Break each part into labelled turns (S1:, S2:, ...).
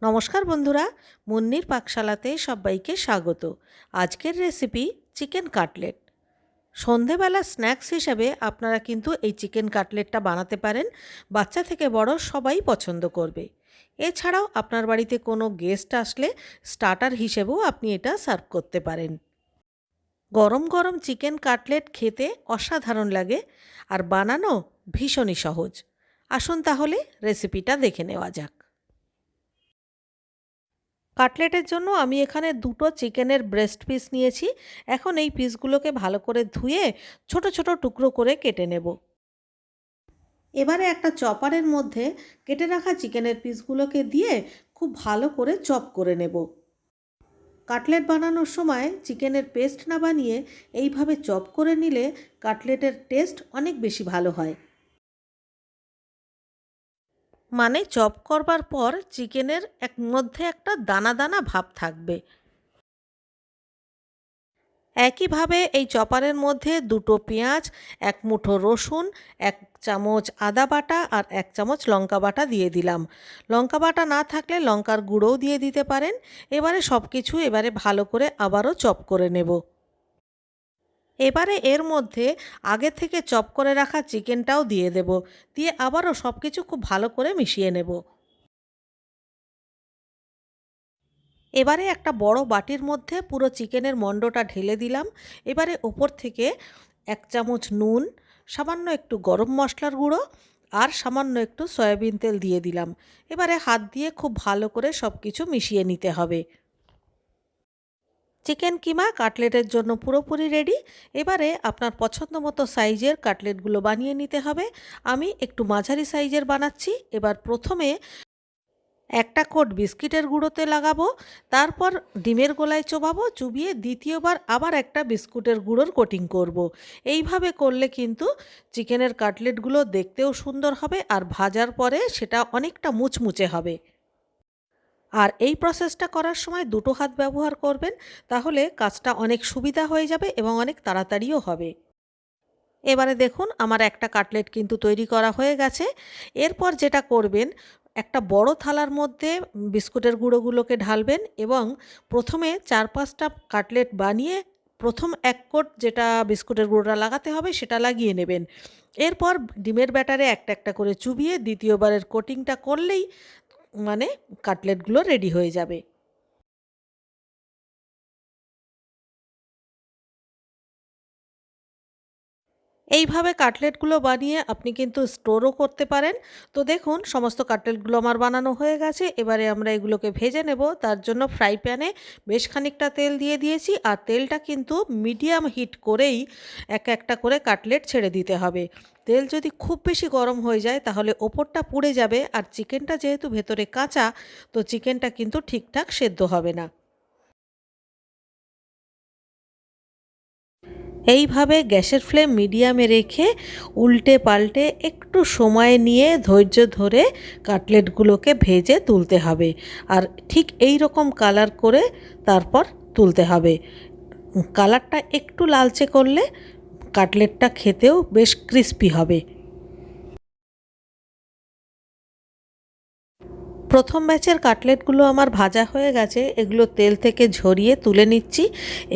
S1: নমস্কার বন্ধুরা, মুন্নির পাকশালাতে সবাইকে স্বাগত। আজকের রেসিপি চিকেন কাটলেট। সন্ধেবেলা স্ন্যাক্স হিসেবে আপনারা কিন্তু এই চিকেন কাটলেটটা বানাতে পারেন। বাচ্চা থেকে বড় সবাই পছন্দ করবে। এছাড়াও আপনার বাড়িতে কোনো গেস্ট আসলে স্টার্টার হিসেবেও আপনি এটা সার্ভ করতে পারেন। গরম গরম চিকেন কাটলেট খেতে অসাধারণ লাগে আর বানানো ভীষণই সহজ। আসুন তাহলে রেসিপিটা দেখে নেওয়া যাক। কাটলেটের জন্য আমি এখানে দুটো চিকেনের ব্রেস্ট পিস নিয়েছি। এখন এই পিসগুলোকে ভালো করে ধুয়ে ছোট ছোট টুকরো করে কেটে নেব। এবারে একটা চপারের মধ্যে কেটে রাখা চিকেনের পিসগুলোকে দিয়ে খুব ভালো করে চপ করে নেব। কাটলেট বানানোর সময় চিকেনের পেস্ট না বানিয়ে এইভাবে চপ করে নিলে কাটলেটের টেস্ট অনেক বেশি ভালো হয়। মানে চপ করবার পর চিকেনের মধ্যে একটা দানা দানা ভাব থাকবে। একইভাবে এই চপারের মধ্যে দুটো পেঁয়াজ, এক মুঠো রসুন, এক চামচ আদা বাটা আর এক চামচ লঙ্কা বাটা দিয়ে দিলাম। লঙ্কা বাটা না থাকলে লঙ্কার গুঁড়োও দিয়ে দিতে পারেন। এবারে সব কিছু ভালো করে আবারও চপ করে নেব। এবারে এর মধ্যে আগে থেকে চপ করে রাখা চিকেনটাও দিয়ে দেব। দিয়ে আবারও সব কিছু খুব ভালো করে মিশিয়ে নেব। এবারে একটা বড় বাটির মধ্যে পুরো চিকেনের মণ্ডটা ঢেলে দিলাম। এবারে ওপর থেকে এক চামচ নুন, সামান্য একটু গরম মশলার গুঁড়ো আর সামান্য একটু সয়াবিন তেল দিয়ে দিলাম। এবারে হাত দিয়ে খুব ভালো করে সব কিছু মিশিয়ে নিতে হবে। চিকেন কিমা কাটলেটের জন্য পুরোপুরি রেডি। এবারে আপনার পছন্দ মতো সাইজের কাটলেটগুলো বানিয়ে নিতে হবে। আমি একটু মাঝারি সাইজের বানাচ্ছি। এবার প্রথমে একটা কোট বিস্কিটের গুঁড়োতে লাগাবো, তারপর ডিমের গোলায় চোবাবো, চুবিয়ে দ্বিতীয়বার আবার একটা বিস্কুটের গুঁড়োর কোটিং করব। এইভাবে করলে কিন্তু চিকেনের কাটলেটগুলো দেখতেও সুন্দর হবে আর ভাজার পরে সেটা অনেকটা মুচমুচে হবে। আর এই প্রসেসটা করার সময় দুটো হাত ব্যবহার করবেন, তাহলে কাজটা অনেক সুবিধা হয়ে যাবে এবং অনেক তাড়াতাড়িও হবে। এবারে দেখুন আমার একটা কাটলেট কিন্তু তৈরি করা হয়ে গেছে। এরপর যেটা করবেন, একটা বড় থালার মধ্যে বিস্কুটের গুঁড়োগুলোকে ঢালবেন এবং প্রথমে 4-5টা কাটলেট বানিয়ে প্রথম এক কোট যেটা বিস্কুটের গুঁড়োটা লাগাতে হবে সেটা লাগিয়ে নেবেন। এরপর ডিমের ব্যাটারে একটা একটা করে চুবিয়ে দ্বিতীয়বারের কোটিংটা করলেই মানে কাটলেটগুলো রেডি হয়ে যাবে। এইভাবে কাটলেটগুলো বানিয়ে আপনি কিন্তু স্টোরও করতে পারেন। তো দেখুন সমস্ত কাটলেটগুলো আমার বানানো হয়ে গেছে। এবারে আমরা এগুলোকে ভেজে নেব। তার জন্য ফ্রাই প্যানে বেশ খানিকটা তেল দিয়ে দিয়েছি আর তেলটা কিন্তু মিডিয়াম হিট করেই এক একটা করে কাটলেট ছেড়ে দিতে হবে। তেল যদি খুব বেশি গরম হয়ে যায় তাহলে ওপরটা পুড়ে যাবে আর চিকেনটা যেহেতু ভেতরে কাঁচা, তো চিকেনটা কিন্তু ঠিকঠাক সেদ্ধ হবে না। এইভাবে গ্যাসের ফ্লেম মিডিয়ামে রেখে উল্টে পাল্টে একটু সময় নিয়ে ধৈর্য ধরে কাটলেটগুলোকে ভেজে তুলতে হবে। আর ঠিক এই রকম কালার করে তারপর তুলতে হবে। কালারটা একটু লালচে করলে কাটলেটটা খেতেও বেশ ক্রিস্পি হবে। প্রথম ব্যাচের কাটলেটগুলো আমার ভাজা হয়ে গেছে। এগুলো তেল থেকে ঝরিয়ে তুলে নিচ্ছি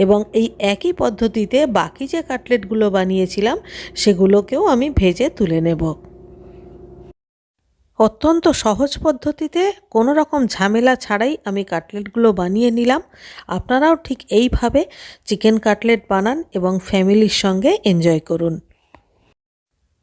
S1: এবং এই একই পদ্ধতিতে বাকি যে কাটলেটগুলো বানিয়েছিলাম সেগুলোকেও আমি ভেজে তুলে নেব। অত্যন্ত সহজ পদ্ধতিতে কোনো রকম ঝামেলা ছাড়াই আমি কাটলেটগুলো বানিয়ে নিলাম। আপনারাও ঠিক এইভাবে চিকেন কাটলেট বানান এবং ফ্যামিলির সঙ্গে এনজয় করুন।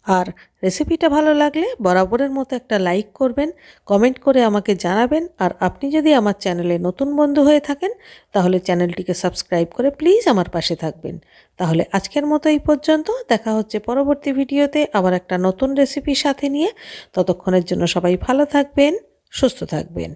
S1: আর রেসিপিটা ভালো লাগলে বরাবরের মতো একটা লাইক করবেন, কমেন্ট করে আমাকে জানাবেন। আর আপনি যদি আমার চ্যানেলে নতুন বন্ধু হয়ে থাকেন তাহলে চ্যানেলটিকে সাবস্ক্রাইব করে প্লিজ আমার পাশে থাকবেন। তাহলে আজকের মতো এই পর্যন্ত। দেখা হচ্ছে পরবর্তী ভিডিওতে আবার একটা নতুন রেসিপির সাথে নিয়ে। ততক্ষণের জন্য সবাই ভালো থাকবেন, সুস্থ থাকবেন।